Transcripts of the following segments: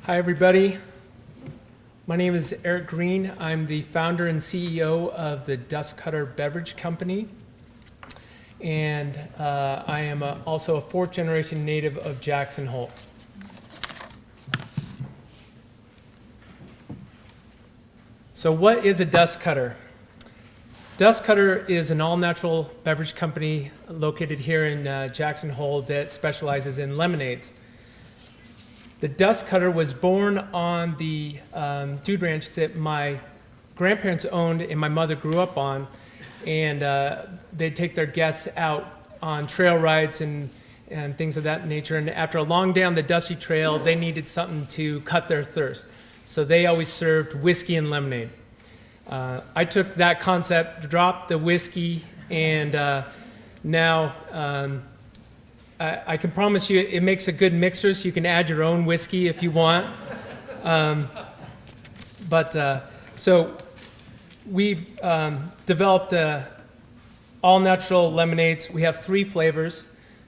Hi, everybody. My name is Eric Green. I'm the founder and CEO of the Dust Cutter Beverage Company. And I am also a fourth generation native of Jackson Hole. So what is a dust cutter? Dust Cutter is an all-natural beverage company located here in Jackson Hole that specializes in lemonades. The Dust Cutter was born on the dude ranch that my grandparents owned and my mother grew up on, and they'd take their guests out on trail rides and things of that nature. And after a long day on the dusty trail, they needed something to cut their thirst. So they always served whiskey and lemonade. I took that concept, dropped the whiskey, and now I can promise you it makes a good mixer, so you can add your own whiskey if you want. So we've developed all-natural lemonades. We have 3 flavors.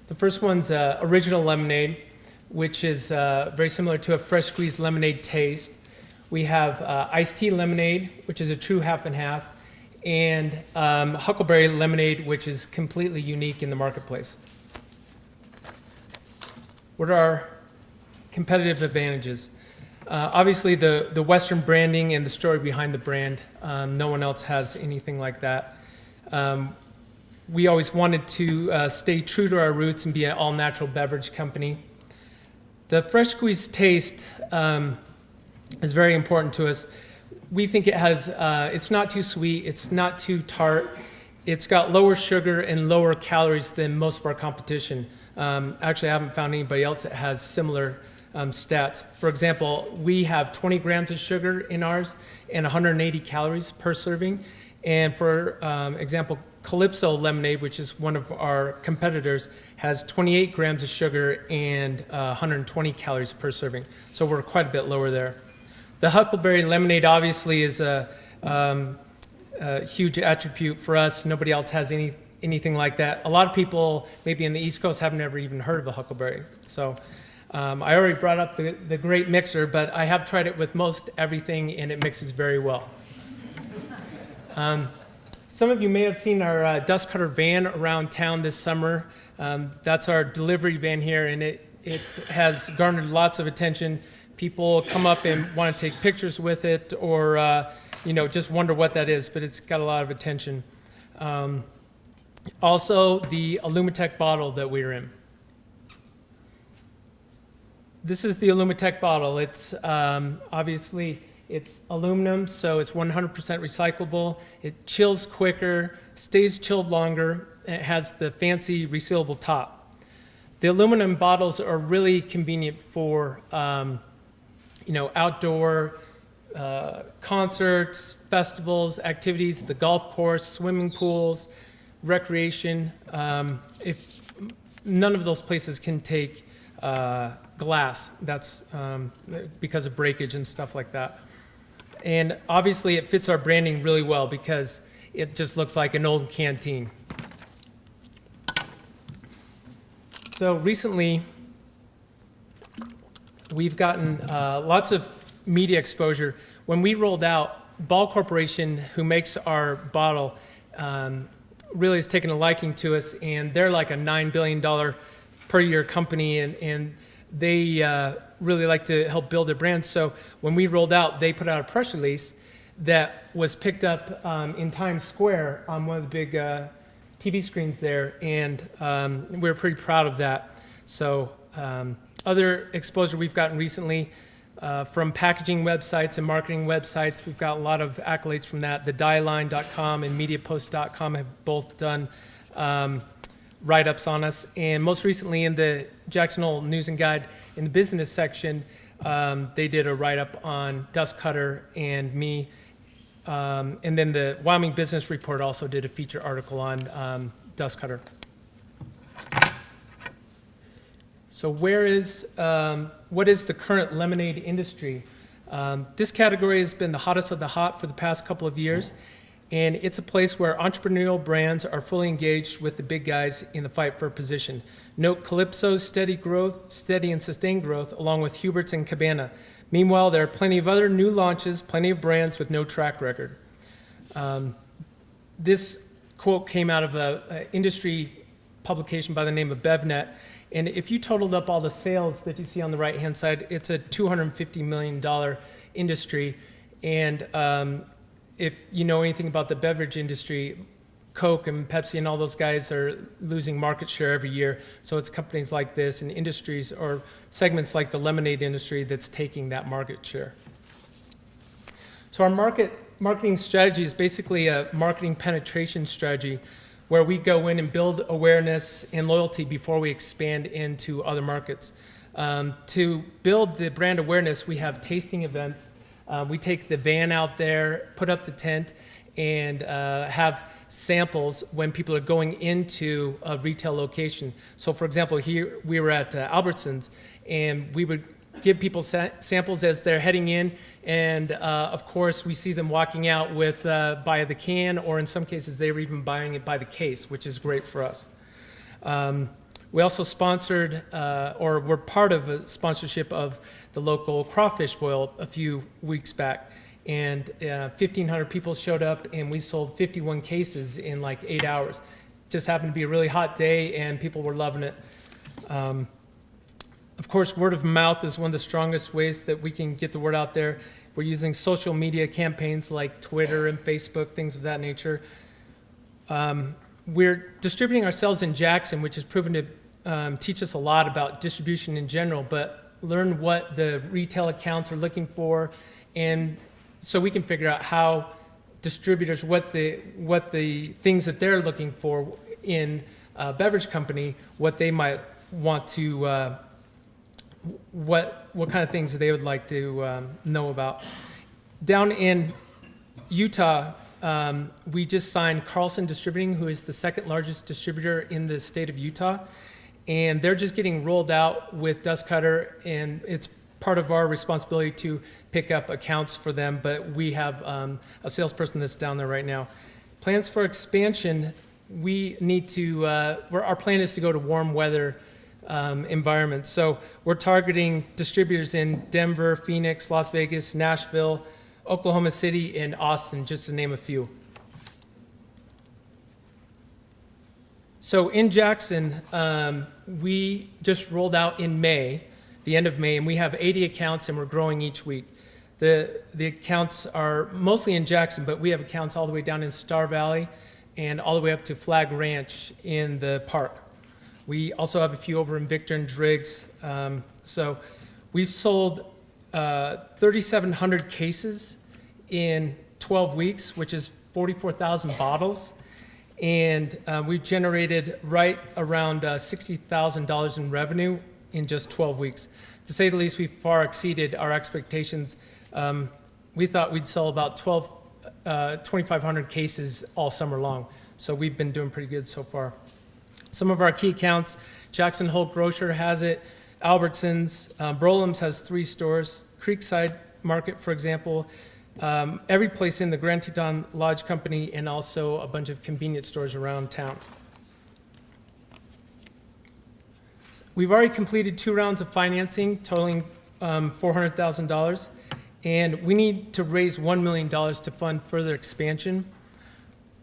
The first one's original lemonade, which is very similar to a fresh squeezed lemonade taste. We have iced tea lemonade, which is a true half and half, and huckleberry lemonade, which is completely unique in the marketplace. What are our competitive advantages? Obviously, the Western branding and the story behind the brand. No one else has anything like that. We always wanted to stay true to our roots and be an all-natural beverage company. The fresh squeezed taste is very important to us. We think it has, it's not too sweet, it's not too tart, it's got lower sugar and lower calories than most of our competition. Actually, I haven't found anybody else that has similar stats. For example, we have 20 grams of sugar in ours and 180 calories per serving. And for example, Calypso lemonade, which is one of our competitors, has 28 grams of sugar and 120 calories per serving. So we're quite a bit lower there. The huckleberry lemonade obviously is a huge attribute for us. Nobody else has anything like that. A lot of people, maybe in the East Coast, have never even heard of a huckleberry. So I already brought up the great mixer, but I have tried it with most everything, and it mixes very well. Some of you may have seen our Dust Cutter van around town this summer. That's our delivery van here, and it has garnered lots of attention. People come up and want to take pictures with it, or just wonder what that is, but it's got a lot of attention. Also, the Alumi-Tek bottle that we're in. This is the Alumi-Tek bottle. It's obviously it's aluminum, so it's 100% recyclable. It chills quicker, stays chilled longer, and it has the fancy resealable top. The aluminum bottles are really convenient for outdoor concerts, festivals, activities, the golf course, swimming pools, recreation. If none of those places can take glass, that's because of breakage and stuff like that. And obviously it fits our branding really well because it just looks like an old canteen. So recently we've gotten lots of media exposure. When we rolled out, Ball Corporation, who makes our bottle, really has taken a liking to us, and they're like a $9 billion per year company, and they really like to help build their brand. So when we rolled out, they put out a press release that was picked up in Times Square on one of the big TV screens there, and we were pretty proud of that. So other exposure we've gotten recently from packaging websites and marketing websites, we've got a lot of accolades from that. The Dieline.com and MediaPost.com have both done write-ups on us. And most recently in the Jackson Hole News and Guide, in the business section, they did a write-up on Dust Cutter and me. And then the Wyoming Business Report also did a feature article on Dust Cutter. So what is the current lemonade industry? This category has been the hottest of the hot for the past couple of years, and it's a place where entrepreneurial brands are fully engaged with the big guys in the fight for position. Note Calypso's steady and sustained growth, along with Hubert's and Cabana, Meanwhile, there are plenty of other new launches, plenty of brands with no track record. This quote came out of an industry publication by the name of BevNet, and if you totaled up all the sales that you see on the right-hand side, it's a $250 million industry. And if you know anything about the beverage industry, Coke and Pepsi and all those guys are losing market share every year. So it's companies like this and industries or segments like the lemonade industry that's taking that market share. So our marketing strategy is basically a marketing penetration strategy where we go in and build awareness and loyalty before we expand into other markets. To build the brand awareness, we have tasting events. We take the van out there, put up the tent, and have samples when people are going into a retail location. So for example, here we were at Albertsons, and we would give people samples as they're heading in, and of course we see them walking out with by the can, or in some cases they were even buying it by the case, which is great for us. We also sponsored or were part of a sponsorship of the local crawfish boil a few weeks back, and 1,500 people showed up, and we sold 51 cases in like 8 hours. Just happened to be a really hot day, and people were loving it. Of course, word of mouth is one of the strongest ways that we can get the word out there. We're using social media campaigns like Twitter and Facebook, things of that nature. We're distributing ourselves in Jackson, which has proven to teach us a lot about distribution in general, but learn what the retail accounts are looking for, and so we can figure out how distributors, what the things that they're looking for in a beverage company, what they might want to what kind of things they would like to know about. Down in Utah, we just signed Carlson Distributing, who is the second largest distributor in the state of Utah, and they're just getting rolled out with Dustcutter, and it's part of our responsibility to pick up accounts for them, but we have a salesperson that's down there right now. Plans for expansion, we need to, our plan is to go to warm weather environments. So we're targeting distributors in Denver, Phoenix, Las Vegas, Nashville, Oklahoma City, and Austin, just to name a few. So in Jackson, we just rolled out in May, the end of May, and we have 80 accounts, and we're growing each week. The accounts are mostly in Jackson, but we have accounts all the way down in Star Valley and all the way up to Flag Ranch in the park. We also have a few over in Victor and Driggs. So we've sold 3,700 cases in 12 weeks, which is 44,000 bottles. And we've generated right around $60,000 in revenue in just 12 weeks. To say the least, we far exceeded our expectations. We thought we'd sell about 2,500 cases all summer long. So we've been doing pretty good so far. Some of our key accounts, Jackson Hole Grocer has it, Albertsons, Brolam's has 3 stores, Creekside Market, for example, every place in the Grand Teton Lodge Company, and also a bunch of convenience stores around town. We've already completed 2 rounds of financing, totaling $400,000, and we need to raise $1 million to fund further expansion.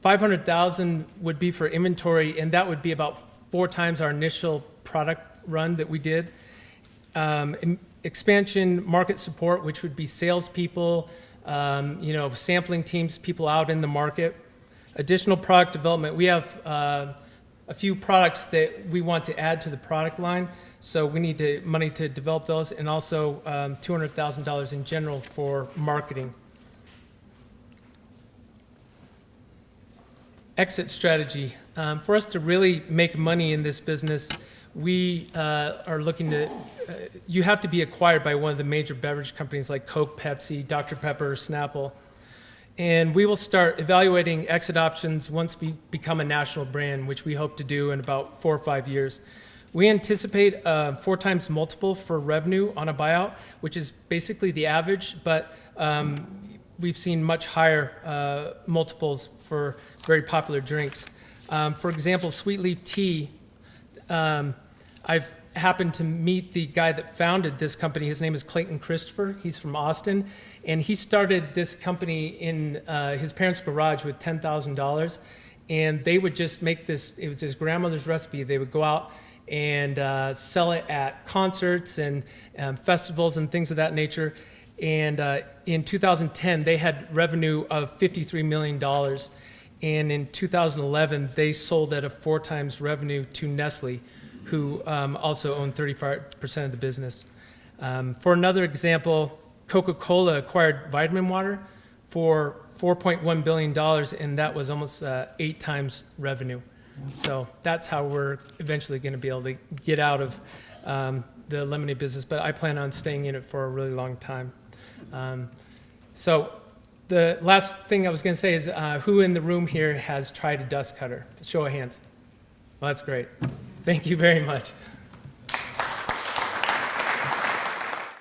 $500,000 would be for inventory, and that would be about 4 times our initial product run that we did. Expansion, market support, which would be salespeople, sampling teams, people out in the market. Additional product development. We have a few products that we want to add to the product line, so we need money to develop those, and also $200,000 in general for marketing. Exit strategy. For us to really make money in this business, we are looking to, you have to be acquired by one of the major beverage companies like Coke, Pepsi, Dr. Pepper, or Snapple. And we will start evaluating exit options once we become a national brand, which we hope to do in about 4 or 5 years. We anticipate 4 times multiple for revenue on a buyout, which is basically the average, but we've seen much higher multiples for very popular drinks. For example, Sweet Leaf Tea, I've happened to meet the guy that founded this company. His name is Clayton Christopher. He's from Austin. And he started this company in his parents' garage with $10,000. And they would just make this, it was his grandmother's recipe. They would go out and sell it at concerts and festivals and things of that nature. And in 2010, they had revenue of $53 million. And in 2011, they sold at a 4 times revenue to Nestle, who also owned 35% of the business. For another example, Coca-Cola acquired Vitamin Water for $4.1 billion, and that was almost 8 times revenue. So that's how we're eventually going to be able to get out of the lemonade business, but I plan on staying in it for a really long time. So the last thing I was going to say is who in the room here has tried a dust cutter? Show of hands. Well, that's great. Thank you very much.